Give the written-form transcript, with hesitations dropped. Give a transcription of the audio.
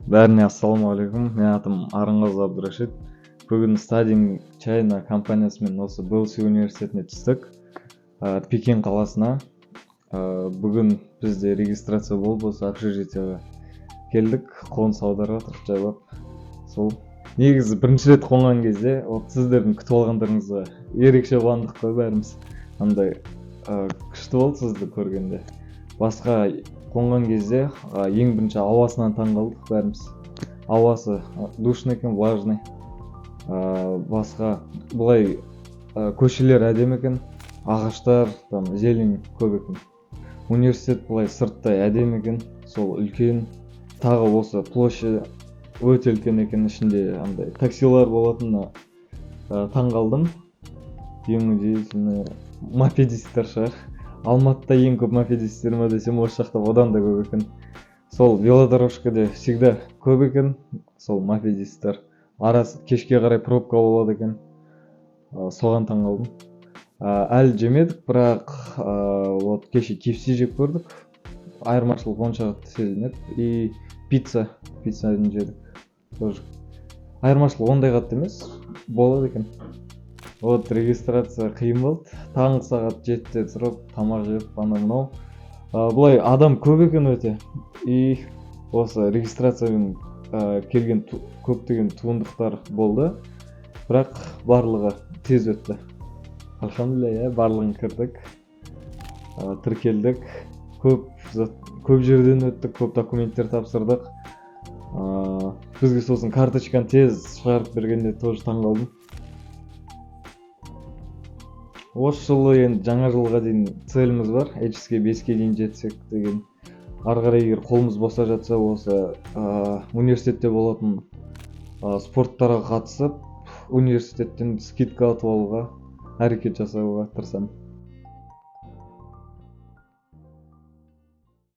Бәріне ассалаумағалейкум. Менің атым Арынғазы Абдурашид. Бүгін Studying China компаниясымен осы БЛС университетіне түстік. Пекин қаласына. Бүгін бізде регистрация болып осы общежитияға келдік. Қоныс аударуға тұрып жайлап. Сол негізі бірінші рет қонған кезде сіздердің күтіп алғандарыңызға ерекше қуандық қой бәріміз. Андай күшті болды сізді көргенде. Басқа қонған кезде ең бірінші ауасынан таңғалдық бәріміз. Ауасы душный екен, влажный. Басқа бұлай көшелер әдемі екен, ағаштар, зелень көп екен. Университет бұлай сырттай әдемі екен, сол үлкен. Тағы осы площадь өте үлкен екен, ішінде андай таксилар болатынына таңғалдым. Ең удивительный мопедисттер шығар. Алматыда ең көп мопедисттер ме десем, осы жақта одан да көп екен. Сол велодорожкада всегда көп екен, сол мопедисттер. Арасы кешке қарай пробка болады екен. Соған таңғалдым. Әлі жемедік, бірақ вот кеше KFC жеп көрдік. Айырмашылық онша қатты сезілмеді. И пиццаны жедік. Тоже айырмашылық ондай қатты емес, болады екен. Вот регистрация қиын болды. Таңғы сағат 7-те тұрып, тамақ жеп, анау-мынау. Бұлай адам көп екен өте. И осы регистрациямен келген көптеген туындықтар болды. Бірақ барлығы тез өтті. Алхамдулилля, барлығын кірдік. Тіркелдік. Көп жерден өттік, көп документтер тапсырдық. Бізге сосын карточканы тез шығарып бергенде тоже таңғалдым. Осы жылы енді жаңа жылға дейін целіміз бар, HSK 5-ке дейін жетсек деген. Ары қарай егер қолымыз боса жатса, осы университетте болатын спорттарға қатысып, университеттен скидка алып алуға әрекет жасауға тырысамын.